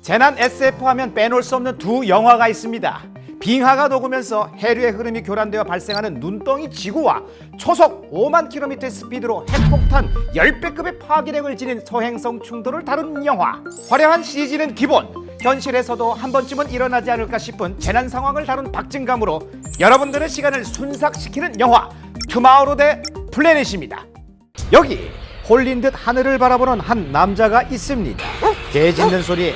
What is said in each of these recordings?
재난 SF 하면 빼놓을 수 없는 두 영화가 있습니다. 빙하가 녹으면서 해류의 흐름이 교란되어 발생하는 눈덩이 지구와 초속 5만 km의 스피드로 핵폭탄 10배급의 파괴력을 지닌 소행성 충돌을 다룬 영화. 화려한 CG는 기본, 현실에서도 한 번쯤은 일어나지 않을까 싶은 재난 상황을 다룬 박진감으로 여러분들의 시간을 순삭시키는 영화 투마로우 대 플래닛입니다. 여기 홀린 듯 하늘을 바라보는 한 남자가 있습니다. 개 짖는 소리에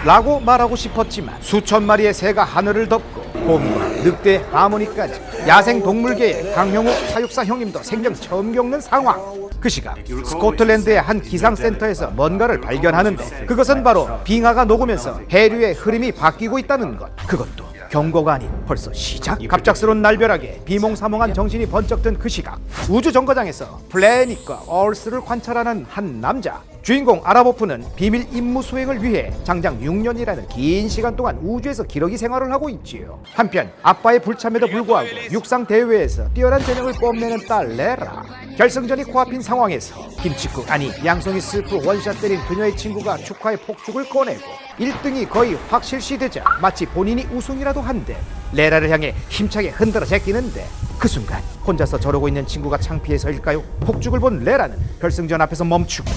라고 말하고 싶었지만 수천 마리의 새가 하늘을 덮고 곰과 늑대, 하모니까지 야생 동물계의 강형우 사육사 형님도 생전 처음 겪는 상황. 그 시각 스코틀랜드의 한 기상센터에서 뭔가를 발견하는데 그것은 바로 빙하가 녹으면서 해류의 흐름이 바뀌고 있다는 것. 그것도 경고가 아닌 벌써 시작? 갑작스러운 날벼락에 비몽사몽한 정신이 번쩍 든 그 시각, 우주정거장에서 플래닛과 얼스를 관찰하는 한 남자. 주인공 아라보프는 비밀 임무 수행을 위해 장장 6년이라는 긴 시간 동안 우주에서 기러기 생활을 하고 있지요. 한편 아빠의 불참에도 불구하고 육상 대회에서 뛰어난 재능을 뽐내는 딸 레라. 결승전이 코앞인 상황에서 김치국 아니 양송이 스프 원샷 때린 그녀의 친구가 축하의 폭죽을 꺼내고 1등이 거의 확실시되자 마치 본인이 우승이라도 한데 레라를 향해 힘차게 흔들어 제끼는데 그 순간 혼자서 저러고 있는 친구가 창피해서일까요? 폭죽을 본 레라는 결승전 앞에서 멈추고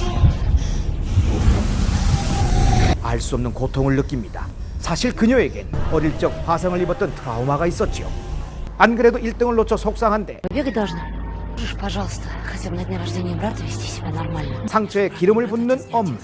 알 수 없는 고통을 느낍니다. 사실 그녀에겐 어릴 적 화상을 입었던 트라우마가 있었지요. 안 그래도 1등을 놓쳐 속상한데 Бегать должна. Можешь, пожалуйста, хотя бы на дне рождения брата вести себя нормально. 상처에 기름을 붓는 엄마.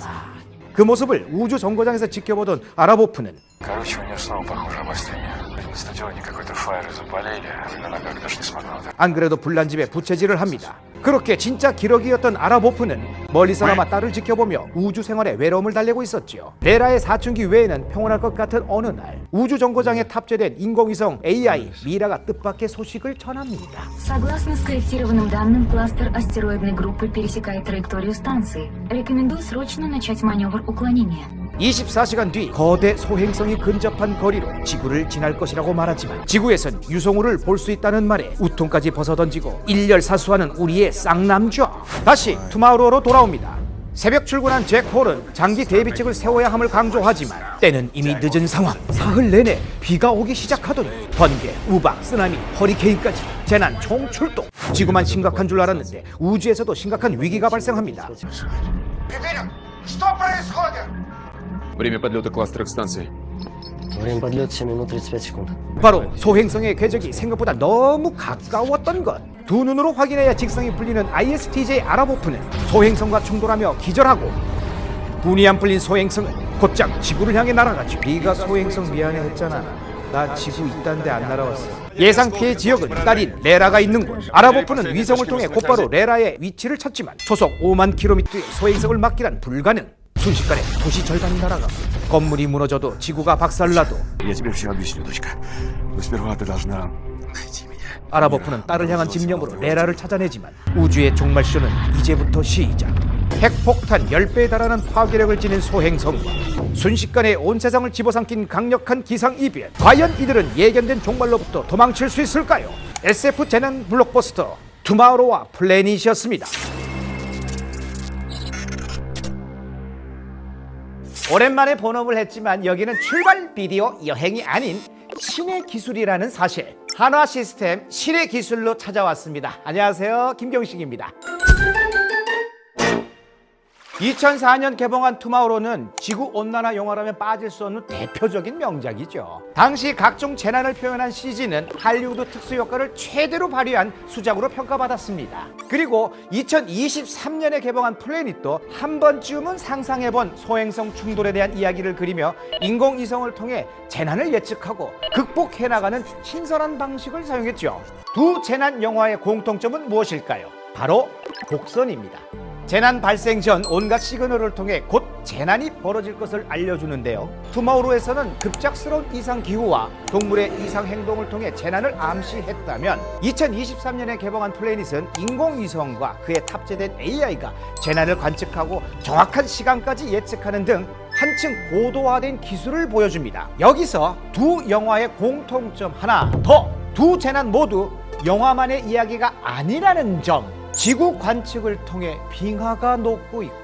그 모습을 우주 정거장에서 지켜보던 아라보프는 Короче, у нее снова похоже обострение. На стадионе какой-то фаер заболели, на ногах даже не смогла. 안 그래도 불난집에 부채질을 합니다. 그렇게 진짜 기러기였던 아라보프는 멀리서나마 딸을 지켜보며 우주 생활에 외로움을 달래고 있었지요. 레라의 사춘기 외에는 평온할 것 같은 어느 날 우주 정거장에 탑재된 인공위성 AI 미라가 뜻밖의 소식을 전합니다. Согласно скорректированным данным, кластер астероидной группы пересекает траекторию станции. Рекомендую срочно начать маневр уклонения. 24시간 뒤 거대 소행성이 근접한 거리로 지구를 지날 것이라고 말하지만 지구에선 유성우를 볼 수 있다는 말에 우통까지 벗어던지고 일렬사수하는 우리의 쌍남좌. 다시 투마로우로 돌아옵니다. 새벽 출근한 잭 홀은 장기 대비책을 세워야 함을 강조하지만 때는 이미 늦은 상황. 사흘 내내 비가 오기 시작하더니 번개, 우박, 쓰나미, 허리케인까지 재난 총출동. 지구만 심각한 줄 알았는데 우주에서도 심각한 위기가 발생합니다. Время подлета кластера к станции. Время подлета 7 минут 35 секунд. 바로 소행성의 궤적이 생각보다 너무 가까웠던 것. 두 눈으로 확인해야 직성이 풀리는 ISTJ 아라보프는 소행성과 충돌하며 기절하고 분이 안 풀린 소행성은 곧장 지구를 향해 날아가죠. 네가 소행성 미안해 했잖아. 나 지구 있다는데 안 날아왔어. 예상 피해 지역은 딸인 레라가 있는 곳. 아라보프는 위성을 통해 곧바로 레라의 위치를 찾지만 초속 5만 km의 소행성을 막기란 불가능. 순식간에 도시 절반이 날아가고 건물이 무너져도 지구가 박살나도 Я тебе все объясню, дочка. Но сперва ты должна найти меня. 아라보프는 딸을 향한 집념으로 레라를 찾아내지만 우주의 종말쇼는 이제부터 시작. 핵폭탄 10배에 달하는 파괴력을 지닌 소행성과 순식간에 온 세상을 집어삼킨 강력한 기상이변. 과연 이들은 예견된 종말로부터 도망칠 수 있을까요? SF 재난 블록버스터 투마로우와 플래닛이었습니다. 오랜만에 본업을 했지만 여기는 출발 비디오 여행이 아닌 신의 기술이라는 사실. 한화 시스템 신의 기술로 찾아왔습니다. 안녕하세요, 김경식입니다. 2004년 개봉한 투마로우는 지구온난화 영화라면 빠질 수 없는 대표적인 명작이죠. 당시 각종 재난을 표현한 CG는 할리우드 특수효과를 최대로 발휘한 수작으로 평가받았습니다. 그리고 2023년에 개봉한 플래닛도 한 번쯤은 상상해본 소행성 충돌에 대한 이야기를 그리며 인공위성을 통해 재난을 예측하고 극복해나가는 신선한 방식을 사용했죠. 두 재난 영화의 공통점은 무엇일까요? 바로 복선입니다. 재난 발생 전 온갖 시그널을 통해 곧 재난이 벌어질 것을 알려주는데요. 투마로우에서는 급작스러운 이상기후와 동물의 이상 행동을 통해 재난을 암시했다면 2023년에 개봉한 플래닛은 인공위성과 그에 탑재된 AI가 재난을 관측하고 정확한 시간까지 예측하는 등 한층 고도화된 기술을 보여줍니다. 여기서 두 영화의 공통점 하나 더! 두 재난 모두 영화만의 이야기가 아니라는 점. 지구 관측을 통해 빙하가 녹고 있고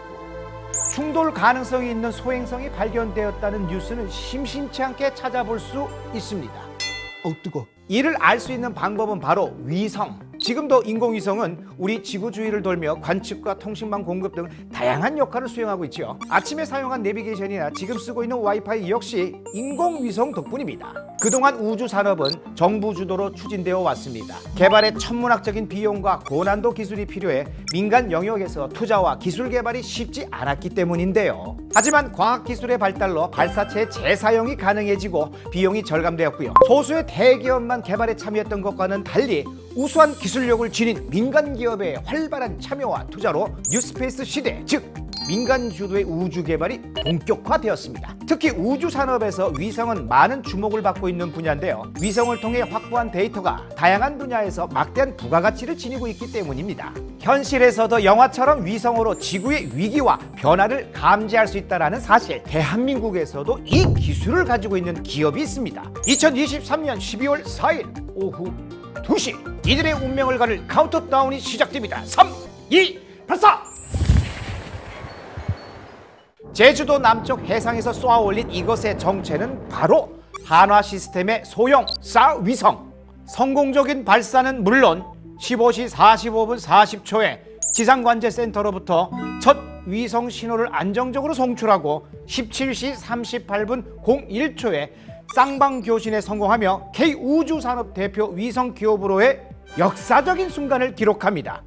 충돌 가능성이 있는 소행성이 발견되었다는 뉴스는 심심치 않게 찾아볼 수 있습니다. 뜨거. 이를 알 수 있는 방법은 바로 위성. 지금도 인공위성은 우리 지구 주위를 돌며 관측과 통신망 공급 등 다양한 역할을 수행하고 있죠. 아침에 사용한 내비게이션이나 지금 쓰고 있는 와이파이 역시 인공위성 덕분입니다. 그동안 우주 산업은 정부 주도로 추진되어 왔습니다. 개발에 천문학적인 비용과 고난도 기술이 필요해 민간 영역에서 투자와 기술 개발이 쉽지 않았기 때문인데요. 하지만 과학기술의 발달로 발사체의 재사용이 가능해지고 비용이 절감되었고요. 소수의 대기업만 개발에 참여했던 것과는 달리 우수한 기술력을 지닌 민간 기업의 활발한 참여와 투자로 뉴스페이스 시대, 즉 민간 주도의 우주 개발이 본격화되었습니다. 특히 우주 산업에서 위성은 많은 주목을 받고 있는 분야인데요. 위성을 통해 확보한 데이터가 다양한 분야에서 막대한 부가가치를 지니고 있기 때문입니다. 현실에서도 영화처럼 위성으로 지구의 위기와 변화를 감지할 수 있다는 사실, 대한민국에서도 이 기술을 가지고 있는 기업이 있습니다. 2023년 12월 4일 오후 2시 이들의 운명을 가를 카운트다운이 시작됩니다. 3, 2, 발사! 제주도 남쪽 해상에서 쏘아 올린 이것의 정체는 바로 한화 시스템의 소형 쌀 위성. 성공적인 발사는 물론 15시 45분 40초에 지상관제센터로부터 첫 위성 신호를 안정적으로 송출하고 17시 38분 01초에 쌍방교신에 성공하며 K우주산업 대표 위성 기업으로의 역사적인 순간을 기록합니다.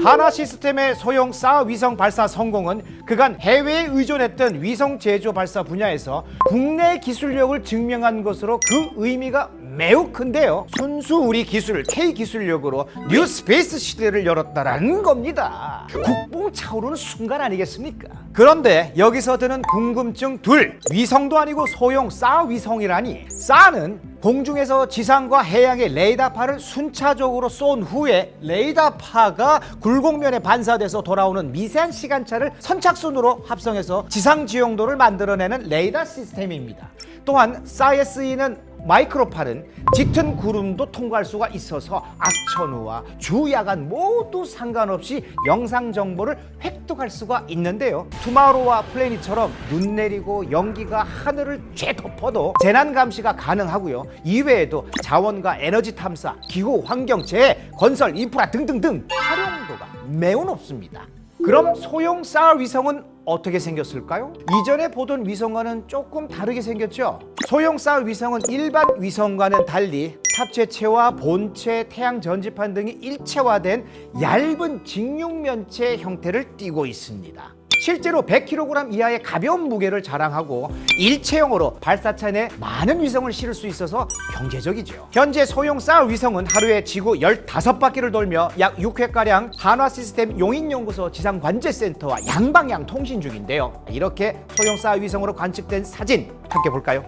한화 시스템의 소형 쌀 위성 발사 성공은 그간 해외에 의존했던 위성 제조 발사 분야에서 국내 기술력을 증명한 것으로 그 의미가 매우 큰데요. 순수 우리 기술 K 기술력으로 뉴 스페이스 시대를 열었다라는 겁니다. 국뽕 차오르는 순간 아니겠습니까? 그런데 여기서 드는 궁금증 둘. 위성도 아니고 소형 쌀 위성이라니. 쌀은 공중에서 지상과 해양의 레이더파를 순차적으로 쏜 후에 레이더파가 굴곡면에 반사돼서 돌아오는 미세한 시간차를 선착순으로 합성해서 지상 지형도를 만들어내는 레이더 시스템입니다. 또한 쌀에 쓰이는 마이크로팔은 짙은 구름도 통과할 수가 있어서 악천후와 주야간 모두 상관없이 영상 정보를 획득할 수가 있는데요. 투마로우와 플래닛처럼 눈 내리고 연기가 하늘을 쬐덮어도 재난 감시가 가능하고요. 이외에도 자원과 에너지 탐사, 기후, 환경, 재해, 건설, 인프라 등등등 활용도가 매우 높습니다. 그럼 소형 쌀 위성은 어떻게 생겼을까요? 이전에 보던 위성과는 조금 다르게 생겼죠? 소형 쌀 위성은 일반 위성과는 달리 탑재체와 본체, 태양 전지판 등이 일체화된 얇은 직육면체 형태를 띠고 있습니다. 실제로 100kg 이하의 가벼운 무게를 자랑하고 일체형으로 발사체 내 많은 위성을 실을 수 있어서 경제적이죠. 현재 소형 쌀 위성은 하루에 지구 15바퀴를 돌며 약 6회가량 한화 시스템 용인연구소 지상관제센터와 양방향 통신 중인데요. 이렇게 소형 쌀 위성으로 관측된 사진 함께 볼까요?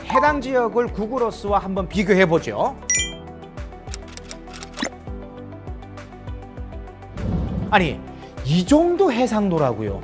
해당 지역을 구글 어스와 한번 비교해 보죠. 아니, 이 정도 해상도라고요.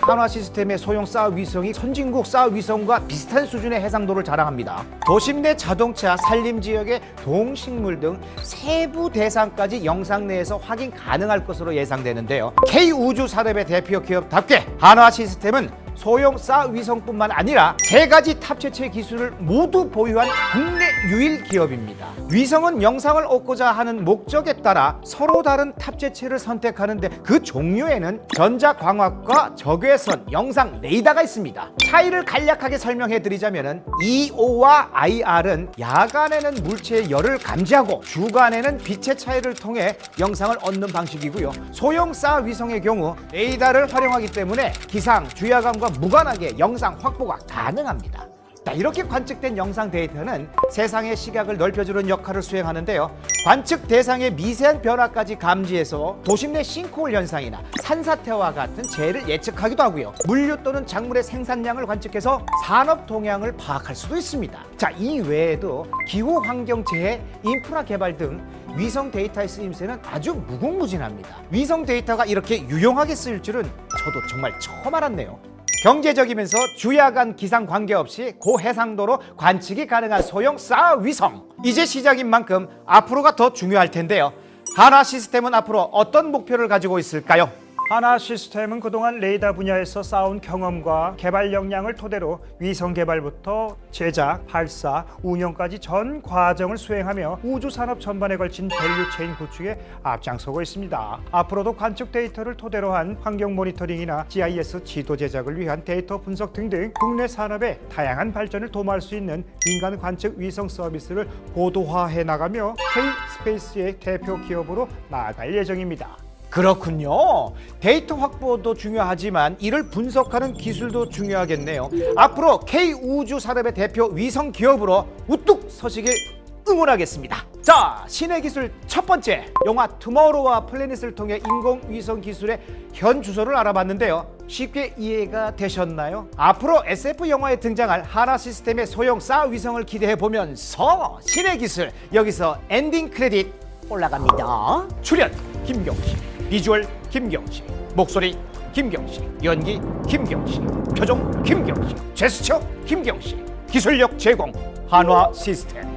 한화 시스템의 소형 쌀 위성이 선진국 쌀 위성과 비슷한 수준의 해상도를 자랑합니다. 도심 내 자동차, 산림 지역의 동식물 등 세부 대상까지 영상 내에서 확인 가능할 것으로 예상되는데요. K우주산업의 대표 기업답게 한화 시스템은 소형 쌀 위성뿐만 아니라 3가지 탑재체 기술을 모두 보유한 국내 유일 기업입니다. 위성은 영상을 얻고자 하는 목적에 따라 서로 다른 탑재체를 선택하는데 그 종류에는 전자광학과 적외선, 영상, 레이더가 있습니다. 차이를 간략하게 설명해 드리자면 EO와 IR은 야간에는 물체의 열을 감지하고 주간에는 빛의 차이를 통해 영상을 얻는 방식이고요. 소형 쌀 위성의 경우 레이더를 활용하기 때문에 기상, 주야간과 무관하게 영상 확보가 가능합니다. 이렇게 관측된 영상 데이터는 세상의 시각을 넓혀주는 역할을 수행하는데요. 관측 대상의 미세한 변화까지 감지해서 도심 내 싱크홀 현상이나 산사태와 같은 재해를 예측하기도 하고요. 물류 또는 작물의 생산량을 관측해서 산업 동향을 파악할 수도 있습니다. 자, 이 외에도 기후 환경 재해, 인프라 개발 등 위성 데이터의 쓰임새는 아주 무궁무진합니다. 위성 데이터가 이렇게 유용하게 쓰일 줄은 저도 정말 처음 알았네요. 경제적이면서 주야간 기상 관계없이 고해상도로 관측이 가능한 소형 쌀 위성. 이제 시작인 만큼 앞으로가 더 중요할 텐데요. 하나 시스템은 앞으로 어떤 목표를 가지고 있을까요? 하나 시스템은 그동안 레이더 분야에서 쌓아온 경험과 개발 역량을 토대로 위성 개발부터 제작, 발사, 운영까지 전 과정을 수행하며 우주 산업 전반에 걸친 밸류체인 구축에 앞장서고 있습니다. 앞으로도 관측 데이터를 토대로 한 환경 모니터링이나 GIS 지도 제작을 위한 데이터 분석 등등 국내 산업의 다양한 발전을 도모할 수 있는 민간 관측 위성 서비스를 고도화해 나가며 K-스페이스의 대표 기업으로 나아갈 예정입니다. 그렇군요. 데이터 확보도 중요하지만 이를 분석하는 기술도 중요하겠네요. 앞으로 K우주 산업의 대표 위성 기업으로 우뚝 서시길 응원하겠습니다. 자, 신의 기술 첫 번째, 영화 투모로우와 플래닛을 통해 인공위성 기술의 현 주소를 알아봤는데요. 쉽게 이해가 되셨나요? 앞으로 SF 영화에 등장할 하나 시스템의 소형 쌀 위성을 기대해 보면서 신의 기술 여기서 엔딩 크레딧 올라갑니다. 출연 김경식, 비주얼 김경식, 목소리 김경식, 연기 김경식, 표정 김경식, 제스처 김경식, 기술력 제공 한화 시스템.